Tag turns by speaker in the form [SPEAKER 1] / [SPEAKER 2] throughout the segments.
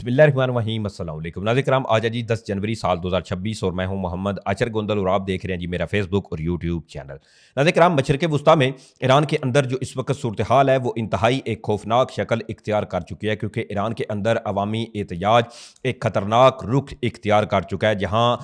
[SPEAKER 1] بسم اللہ الرحمن الرحیم، السلام علیکم ناظرین کرام۔ آج ہے جی 10 جنوری سال 2026 اور میں ہوں محمد عاشر گوندل اور آپ دیکھ رہے ہیں جی میرا فیس بک اور یوٹیوب چینل۔ ناظرین کرام، مشرق وسطیٰ میں ایران کے اندر جو اس وقت صورتحال ہے وہ انتہائی ایک خوفناک شکل اختیار کر چکی ہے، کیونکہ ایران کے اندر عوامی احتجاج ایک خطرناک رخ اختیار کر چکا ہے، جہاں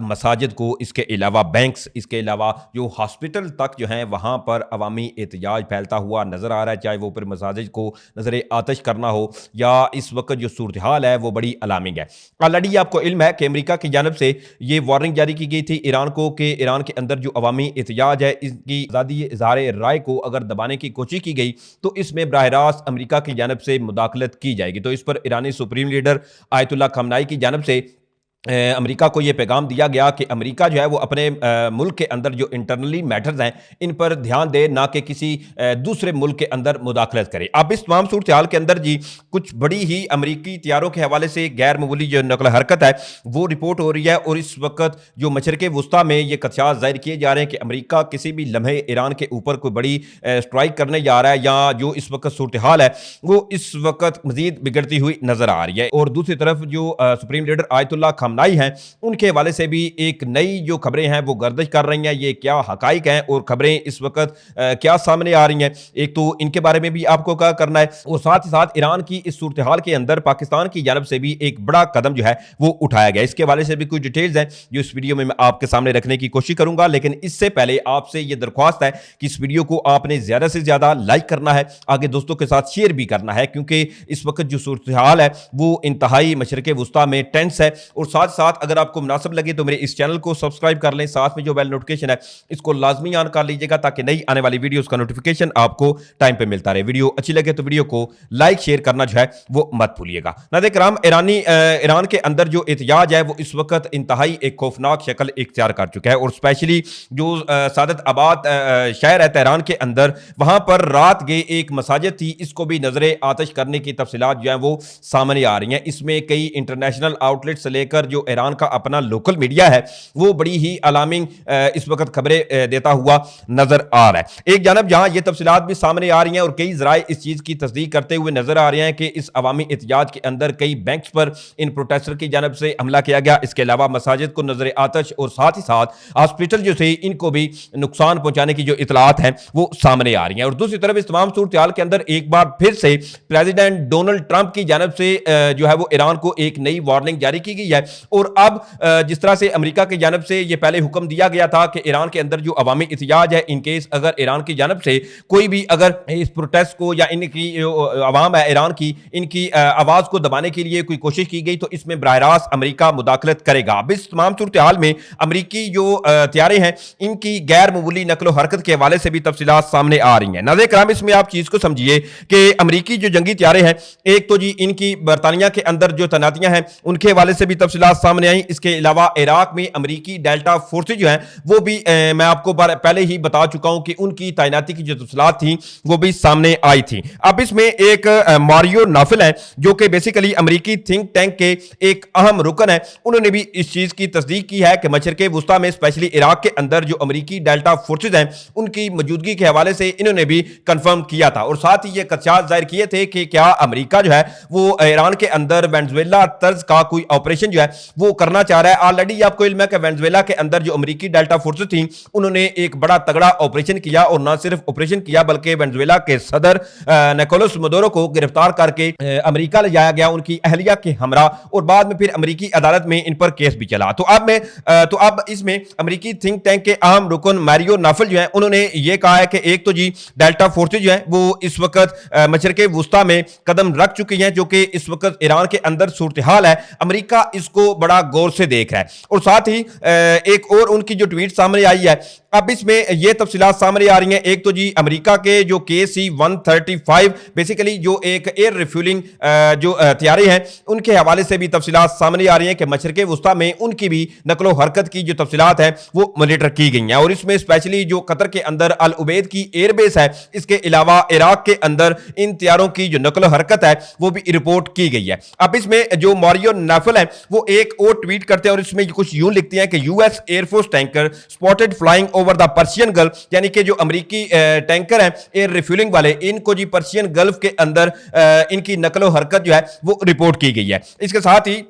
[SPEAKER 1] مساجد کو، اس کے علاوہ بینکس، اس کے علاوہ جو ہاسپٹل تک جو ہیں وہاں پر عوامی احتجاج پھیلتا ہوا نظر آ رہا ہے، چاہے وہ پھر مساجد کو نظر آتش کرنا ہو یا اس وقت جو صورتحال ہے وہ بڑی الارمنگ ہے۔ آلریڈی آپ کو علم ہے کہ امریکہ کی جانب سے یہ وارننگ جاری کی گئی تھی ایران کو کہ ایران کے اندر جو عوامی احتجاج ہے، اس کی آزادی اظہار رائے کو اگر دبانے کی کوشش کی گئی تو اس میں براہ راست امریکہ کی جانب سے مداخلت کی جائے گی۔ تو اس پر ایرانی سپریم لیڈر آیت اللہ خامنائی کی جانب سے امریکہ کو یہ پیغام دیا گیا کہ امریکہ جو ہے وہ اپنے ملک کے اندر جو انٹرنلی میٹرز ہیں ان پر دھیان دے، نہ کہ کسی دوسرے ملک کے اندر مداخلت کرے۔ اب اس تمام صورتحال کے اندر جی کچھ بڑی ہی امریکی طیاروں کے حوالے سے غیر معمولی جو نقل حرکت ہے وہ رپورٹ ہو رہی ہے، اور اس وقت جو مشرق وسطیٰ میں یہ خدشات ظاہر کیے جا رہے ہیں کہ امریکہ کسی بھی لمحے ایران کے اوپر کوئی بڑی اسٹرائک کرنے جا رہا ہے، یا جو اس وقت صورتحال ہے وہ اس وقت مزید بگڑتی ہوئی نظر آ رہی ہے۔ اور دوسری طرف جو سپریم لیڈر آیت اللہ خامنائی ہیں ان کے حوالے سے بھی ایک نئی جو خبریں ہیں وہ گردش کر رہی ہیں، یہ کیا حقائق ہیں اور خبریں اس وقت کیا سامنے آ رہی ہیں، ایک تو ان کے بارے میں بھی آپ کو کیا کرنا ہے، اور ساتھ ہی ساتھ ایران کی اس صورتحال کے اندر پاکستان کی جانب سے بھی ایک بڑا قدم جو ہے وہ اٹھایا گیا۔ اس کے حوالے سے بھی کچھ ڈیٹیلز ہیں جو اس ویڈیو میں آپ کے سامنے رکھنے کی کوشش کروں گا، لیکن اس سے پہلے آپ سے یہ درخواست ہے کہ اس ویڈیو کو آپ نے زیادہ سے زیادہ لائک کرنا ہے، آگے دوستوں کے ساتھ شیئر بھی کرنا ہے، کیونکہ اس وقت جو صورتحال ہے وہ انتہائی مشرق وسطیٰ میں ٹینس ہے۔ اور ساتھ ساتھ اگر آپ کو مناسب لگے تو میرے اس چینل کو سبسکرائب کر لیں، ساتھ میں جو بیل نوٹیفکیشن ہے اس کو لازمی آن کر لیجئے گا تاکہ نئی آنے والی ویڈیوز کا نوٹیفکیشن آپ کو ٹائم پہ ملتا رہے۔ ویڈیو اچھی لگے تو ویڈیو کو لائک شیئر کرنا جو ہے وہ مت بھولیے گا۔ ناظرین کرام، ایران کے اندر جو احتجاج ہے وہ اس وقت انتہائی ایک خوفناک شکل اختیار کر چکا ہے، اور اسپیشلی جو سعادت آباد شہر ہے تہران کے اندر، وہاں پر رات گئے ایک مساجد تھی، اس کو بھی نظر آتش کرنے کی تفصیلات جو ہیں وہ سامنے آ رہی ہیں۔ اس میں کئی انٹرنیشنل آؤٹ لیٹ سے لے کر جو ایران کا اپنا لوکل میڈیا ہے وہ بڑی ہی الارمنگ اس وقت خبریں دیتا ہوا نظر آ رہا ہے۔ ایک جانب جہاں یہ تفصیلات بھی سامنے آ رہی ہیں اور کئی ذرائع اس چیز کی تصدیق کرتے ہوئے نظر آ رہے ہیں کہ اس عوامی احتجاج کے اندر کئی بینکس پر ان پروٹیسٹر کی جانب سے حملہ کیا گیا، اس کے علاوہ مساجد کو نظر آتش اور ساتھ ہی ساتھ ہاسپٹل جو تھے ان کو بھی نقصان پہنچانے کی جو اطلاعات ہیں وہ سامنے آ رہی ہیں۔ اور دوسری طرف اس تمام صورتحال کے اندر ایک بار پھر سے پریزیڈنٹ ڈونلڈ ٹرمپ کی جانب سے جو ہے وہ ایران کو ایک نئی وارننگ جاری کی گئی ہے، اور اب جس طرح سے امریکہ کی جانب سے یہ پہلے حکم دیا گیا تھا کہ ایران کے اندر جو عوامی احتجاج ہے، ان کیس اگر ایران کی جانب سے کوئی بھی اگر اس پروٹیسٹ کو یا ان کی عوام ہے ایران کی، ان کی آواز کو دبانے کے لیے کوئی کوشش کی گئی تو اس میں براہ راست امریکہ مداخلت کرے گا۔ اب اس تمام صورتحال میں امریکی جو طیاریں ہیں ان کی غیر معمولی نقل و حرکت کے حوالے سے بھی تفصیلات سامنے آ رہی ہیں۔ ناظرین کرام، اس میں آپ چیز کو سمجھیے کہ امریکی جو جنگی طیاریں ہیں، ایک تو جی ان کی برطانیہ کے اندر جو تعیناتیاں ہیں ان کے حوالے سے بھی تفصیلات سامنے آئیں، اس کے علاوہ عراق میں امریکی ڈیلٹا فورسز جو ہیں وہ بھی میں آپ کو پہلے ہی بتا چکا ہوں کہ ان کی تعیناتی کی جو تفصیلات تھیں وہ بھی سامنے آئی تھیں۔ اب اس میں ایک ماریو نافل ہیں جو کہ بیسیکلی امریکی تھنک ٹینک کے ایک اہم رکن ہیں، انہوں نے بھی اس چیز کی تصدیق کی ہے کہ مشرق وسطیٰ میں اسپیشلی عراق کے اندر جو امریکی ڈیلٹا فورسز ہیں ان کی موجودگی کے حوالے سے انہوں نے بھی کنفرم کیا تھا، اور ساتھ ہی یہ خدشات ظاہر کیے تھے کہ کیا امریکہ جو ہے وہ ایران کے اندر وینزویلا طرز کا کوئی آپریشن جو ہے وہ کرنا چاہ رہا ہے۔ آلریڈی آپ کو علم ہے کہ وینزویلا کے اندر جو امریکی ڈیلٹا فورسز تھیں انہوں نے ایک بڑا تگڑا آپریشن کیا، اور نہ صرف آپریشن کیا بلکہ وینزویلا کے صدر نیکولس مدورو کو گرفتار کر کے امریکہ لے جایا گیا ان کی اہلیہ کے ہمراہ، اور بعد میں پھر امریکی عدالت میں ان پر کیس بھی چلا۔ تو اب اس میں امریکی تھنک ٹینک کے اہم رکن ماریو نافل جو ہیں انہوں نے یہ کہا ہے کہ ایک تو جی ڈیلٹا فورسز جو ہیں وہ اس وقت مشرق وسطیٰ میں قدم رکھ چکی ہیں، جو کہ اس وقت ایران کے اندر صورتحال ہے امریکہ اس کو بڑا غور سے دیکھ رہا ہے۔ اور ساتھ ہی ایک اور ان کی جو ٹویٹ سامنے آئی ہے، اب اس میں یہ تفصیلات سامنے آ رہی ہیں۔ ایک تو جی امریکہ کے جو KC-135 بیسیکلی جو ایک ایئر ریفیولنگ جو طیارے ہیں ان کے حوالے سے بھی تفصیلات سامنے آ رہی ہیں کہ مشرق وسطیٰ میں ان کی بھی نقل و حرکت کی جو تفصیلات ہیں وہ مانیٹر کی گئی ہیں، اور اس میں اسپیشلی جو قطر کے اندر العبید کی ایئر بیس ہے، اس کے علاوہ عراق کے اندر ان طیاروں کی جو نقل و حرکت ہے وہ بھی رپورٹ کی گئی ہے۔ اب اس میں جو ماریو نافل ہیں وہ ایک اور ٹویٹ کرتے ہیں اور اس میں کچھ یوں لکھتے ہیں کہ US air force tanker spotted flying over the Persian golf, یعنی کہ جو امریکی ٹینکر ہیں ایئر ریفیولنگ والے، ان کو جی پرشین گلف کے اندر ان کی نقل و حرکت جو ہے وہ رپورٹ کی گئی ہے۔ اس کے ساتھ ہی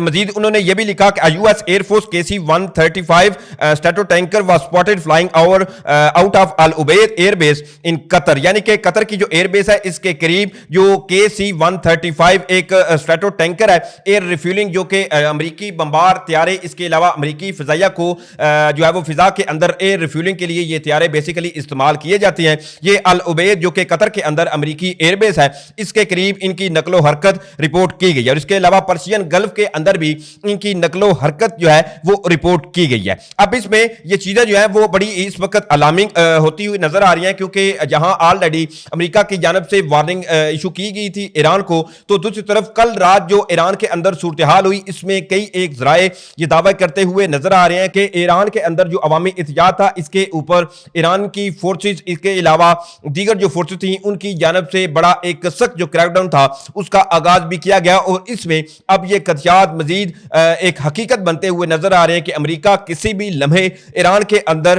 [SPEAKER 1] مزید انہوں نے یہ بھی لکھا کہ U S air force KC-135 Stratotanker was spotted flying out of Al Udeid air base in Qatar, یعنی کہ قطر کی جو ایئر بیس ہے اس کے قریب جو KC-135 ایک اسٹریٹو ٹینکر ہے ایئر ریفیولنگ، جو کہ امریکی بمبار طیارے، اس کے علاوہ امریکی فضائیہ کو جو ہے وہ فضا کے اندر ایئر ریفیولنگ کے لیے یہ طیارے بیسیکلی استعمال کیے جاتے ہیں۔ یہ العبید جو کہ قطر کے اندر امریکی ایئر بیس ہے، اس کے قریب ان کی نقل و حرکت رپورٹ کی گئی ہے، اور اس کے علاوہ پرشین گلف کے اندر بھی ان کی نقل و حرکت جو ہے وہ رپورٹ کی گئی ہے۔ اب اس میں یہ چیزیں جو ہیں وہ بڑی اس وقت الارمنگ ہوتی ہوئی نظر آ رہی ہیں، کیونکہ جہاں آلریڈی امریکہ کی جانب سے وارننگ ایشو کی گئی تھی ایران کو، تو دوسری طرف کل رات جو ایران کے اندر صورتحال ہوئی، اس میں کئی ایک ذرائع یہ دعویٰ کرتے ہوئے نظر آ رہے ہیں کہ ایران کے اندر جو عوامی احتجاج تھا، اس کے اوپر ایران کی فورسز، اس کے علاوہ دیگر جو فورسز تھیں، ان کی جانب سے بڑا ایک سخت جو کریک ڈاؤن تھا اس کا آغاز بھی کیا گیا، اور اس میں اب یہ خدشات مزید ایک حقیقت بنتے ہوئے نظر آ رہے ہیں کہ امریکہ کسی بھی لمحے ایران کے اندر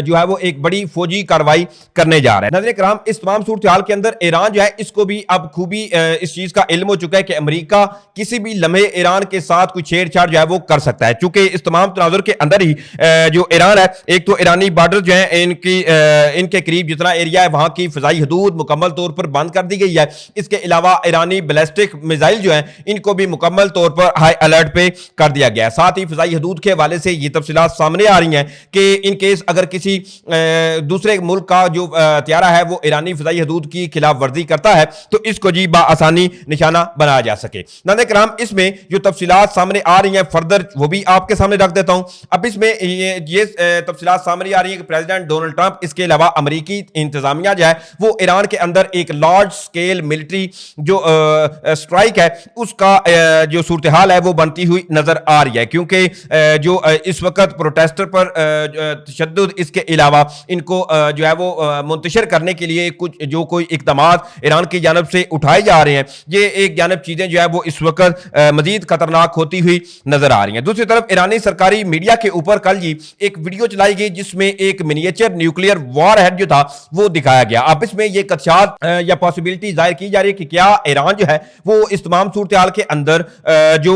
[SPEAKER 1] جو ہے وہ ایک بڑی فوجی کارروائی کرنے جا رہا ہے۔ ناظرین کرام، اس تمام صورتحال کے اندر ایران جو ہے اس کو بھی اب خوبی اس چیز کا علم ہو چکا ہے کہ امریکہ کسی بھی لمحے ایران کے ساتھ کوئی چھیڑ چھاڑ جو ہے وہ کر سکتا ہے، چونکہ اس تمام تناظر کے اندر ہی جو ایران ہے، ایک تو ایرانی بارڈر جو ہیں ان کے قریب جتنا ایریا ہے وہاں کی فضائی حدود مکمل طور پر بند کر دی گئی ہے۔ اس کے علاوہ ایرانی بیلسٹک میزائل جو ہیں ان کو بھی مکمل طور پر ہائی الرٹ پہ کر دیا گیا ہے۔ ساتھ ہی فضائی حدود کے حوالے سے یہ تفصیلات سامنے آ رہی ہیں کہ ان کیس اگر کسی دوسرے ملک کا جو طیارہ ہے وہ ایرانی فضائی حدود کی خلاف ورزی کرتا ہے تو اس کو جی بآسانی نشانہ بنایا جا سکے۔ ناظرین کرام، اس میں جو تفصیلات سامنے آ رہی ہیں فردر وہ بھی آپ کے سامنے رکھ دیتا ہوں۔ اب اس میں یہ تفصیلات سامنے آ رہی ہیں کہ پریزیڈنٹ ڈونلڈ ٹرمپ، اس کے علاوہ امریکی انتظامیہ جو ہے وہ ایران کے اندر ایک لارج سکیل ملٹری جو سٹرائک ہے اس کا جو صورتحال ہے وہ بنتی ہوئی نظر آ رہی ہے، کیونکہ جو اس وقت پروٹیسٹر پر تشدد، اس کے علاوہ ان کو جو ہے وہ منتشر کرنے کے لیے کچھ جو کوئی اقدامات ایران کی جانب سے اٹھائے جا رہے ہیں، یہ ایک جانب چیزیں جو ہے وہ اس وقت مزید خطرناک ہوتی ہوئی نظر آ رہی ہیں۔ دوسری طرف ایرانی سرکاری میڈیا کے اوپر کل جی ایک ویڈیو چلائی گئی جس میں ایک منیچر نیوکلیئر وار ہیڈ جو تھا وہ دکھایا گیا۔ اب اس میں یہ خدشات یا پاسبلٹی ظاہر کی جا رہی ہے کہ کیا ایران جو ہے وہ اس تمام صورتحال کے اندر جو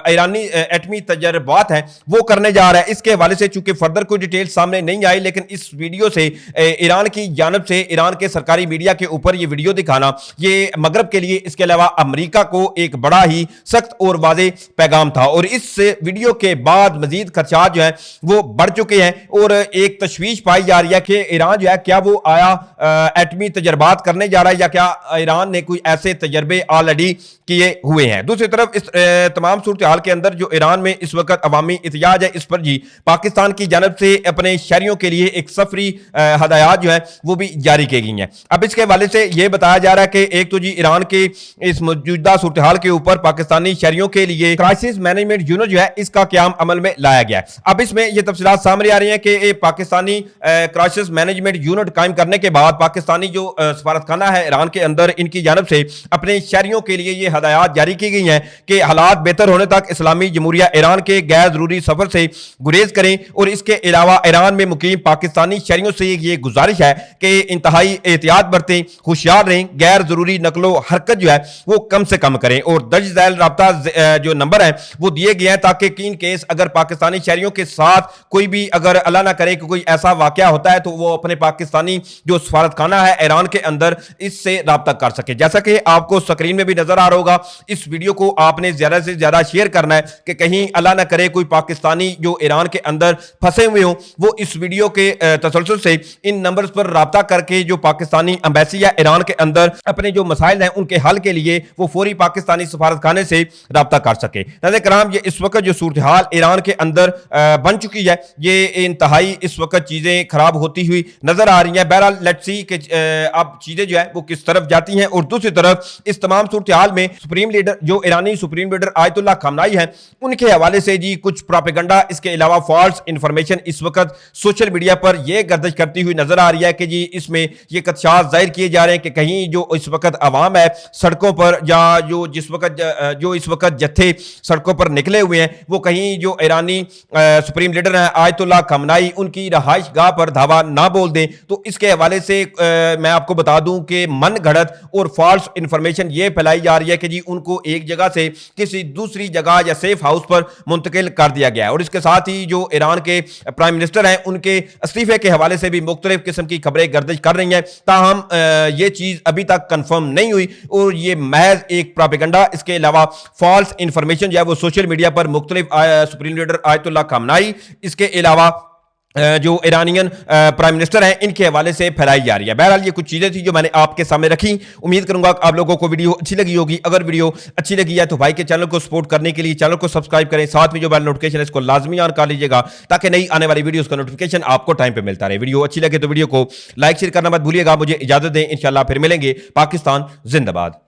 [SPEAKER 1] ایرانی ایٹمی تجربات ہیں وہ کرنے جا رہا ہے۔ اس کے حوالے سے چونکہ فردر کوئی ڈیٹیل سامنے نہیں آئی، لیکن اس ویڈیو سے ایران کی جانب سے ایران کے سرکاری میڈیا کے اوپر یہ ویڈیو دکھانا یہ مغرب کے لیے، اس کے علاوہ امریکہ کو ایک بڑا ہی سخت اور واضح پیغام تھا، اور اس ویڈیو کے بعد مزید خدشات جو ہیں وہ بڑھ چکے ہیں اور ایک تشویش پائی جا رہی ہے کہ ایران جو ہے کیا وہ آیا ایٹمی تجربات کرنے جا رہا ہے یا کیا ایران نے کوئی ایسے تجربے آلریڈی کیے ہوئے ہیں۔ دوسری طرف اس تمام صورتحال کے اندر جو ایران میں اس وقت عوامی احتجاج ہے اس پر جی پاکستان کی جانب سے اپنے شہریوں کے لیے ایک سفری ہدایات جو ہیں وہ بھی جاری کی گئی ہیں۔ اب اس کے حوالے سے یہ بتایا جا رہا ہے کہ ایک تو جی ایران کے اس موجودہ صورتحال کے اوپر پاکستانی شہریوں کے لیے کرائسس مینجمنٹ یونٹ جو ہے اس کا قیام عمل میں لایا گیا ہے۔ اب اس میں یہ تفصیلات سامنے آ رہی ہیں کہ پاکستانی کرائسس مینجمنٹ یونٹ قائم کرنے کے بعد پاکستانی جو سفارتخانہ ہے ایران کے اندر ان کی جانب سے اپنے شہریوں کے لیے یہ ہدایات جاری کی گئی ہیں کہ حالات بہتر ہونے تک اسلامی جمہوریہ ایران کے غیر ضروری سفر سے گریز کریں، اور اس کے علاوہ ایران میں مقیم پاکستانی شہریوں سے یہ گزارش ہے کہ انتہائی احتیاط برتیں، ہوشیار رہیں، غیر ضروری نقل و حرکت جو ہے وہ کم سے کم کریں، اور درج ذیل رابطہ جو نمبر ہیں وہ دیے گئے ہیں تاکہ ان کیس اگر پاکستانی شہریوں کے ساتھ کوئی بھی اگر اللہ نہ کرے کہ کوئی ایسا واقعہ ہوتا ہے تو وہ اپنے پاکستانی جو سفارتخانہ ہے ایران کے اندر اس سے رابطہ کر سکے۔ جیسا کہ آپ کو سکرین میں بھی نظر آ رہا ہوگا، اس ویڈیو کو آپ نے زیادہ سے زیادہ شیئر کرنا ہے کہ کہیں اللہ نہ کرے کوئی پاکستانی جو ایران کے اندر پھنسے ہوئے ہوں وہ اس ویڈیو کے تسلسل سے ان نمبرز پر رابطہ کر کے جو پاکستانی ایمبیسی ہے ایران کے اندر اپنے جو مسائل ہیں ان کے حل کے لیے وہ فوری پاکستانی سفارتخانے سے رابطہ کر سکے۔ ناظرین کرام، یہ اس وقت جو صورتحال ایران کے اندر بن چکی ہے یہ انتہائی اس وقت چیزیں خراب ہوتی ہوئی نظر آ رہی ہیں۔ بہرحال لیٹس سی کہ اب چیزیں جو ہے وہ کس طرف جاتی ہیں، اور دوسری طرف اس تمام صورتحال میں سپریم لیڈر جو ایرانی سپریم لیڈر آیت اللہ خامنائی ہیں ان کے حوالے سے جی کچھ پروپیگنڈا اس کے علاوہ فالس انفارمیشن اس وقت سوشل میڈیا پر یہ گردش کرتی ہوئی نظر آ رہی ہے کہ جی اس میں یہ خدشات ظاہر کیے جا رہے ہیں کہ کہیں جو اس وقت عوام ہے سڑکوں پر یا جو اس وقت جتھے سڑکوں پر نکلے ہوئے ہیں وہ کہیں جو ایرانی سپریم لیڈر ہیں آیت اللہ خامنائی ان کی رہائش گاہ پر دھاوا نہ بول دیں. تو اس کے حوالے سے میں آپ کو بتا دوں کہ من گھڑت اور فالس انفارمیشن یہ پھیلائی جا رہی ہے کہ جی ان کو ایک جگہ سے کسی دوسری جگہ یا سیف ہاؤس پر منتقل کر دیا گیا ہے. اور اس کے ساتھ ہی جو ایران کے پرائم منسٹر ہیں ان کے استعفے کے حوالے سے بھی مختلف قسم کی خبریں گردش کر رہی ہیں. تاہم یہ چیز ابھی تک کنفرم نہیں ہوئی اور یہ محض ایک پروپیگنڈا. اس کے علاوہ فالس انفارمیشن جو ہے وہ سوشل میڈیا پر مختلف سپریم لیڈر آیت اللہ خامنائی اس کے علاوہ جو ایرانین پرائم منسٹر ہیں ان کے حوالے سے پھیلائی جا رہی ہے. بہرحال یہ کچھ چیزیں تھیں جو میں نے آپ کے سامنے رکھی. امید کروں گا کہ آپ لوگوں کو ویڈیو اچھی لگی ہوگی. اگر ویڈیو اچھی لگی ہے تو بھائی کے چینل کو سپورٹ کرنے کے لیے چینل کو سبسکرائب کریں, ساتھ میں جو بیل نوٹیفکیشن ہے اس کو لازمی آن کر لیجیے گا تاکہ نئی آنے والی ویڈیوز کا نوٹیفکیشن آپ کو ٹائم پہ ملتا رہے. ویڈیو اچھی لگے تو ویڈیو کو لائک شیئر کرنا مت بھولیے گا. مجھے اجازت دیں, انشاءاللہ پھر ملیں گے. پاکستان زندہ باد.